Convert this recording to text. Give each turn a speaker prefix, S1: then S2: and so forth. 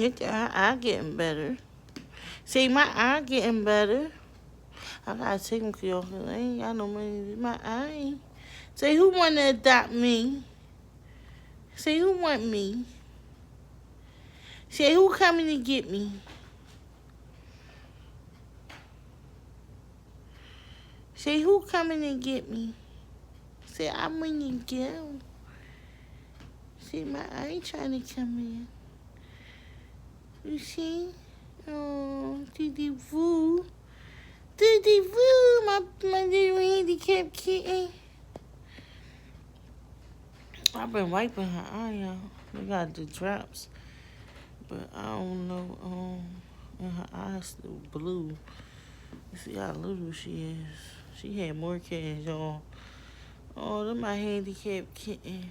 S1: Your eye getting better. See, my eye getting better. I gotta take them cure because I ain't got no money to do my eye. Say, who want to adopt me? Say, who want me? Say, who coming to get me? Say, who coming to get me? Say, I'm when you go. See, my eye trying to come in. You see? Oh, Diddy Voo. Diddy Voo, my little handicapped kitten. I've been wiping her eye out. We got the drops. But I don't know, and her eyes still blue. You see how little she is. She had more cash, y'all. Oh, they're my handicapped kitten.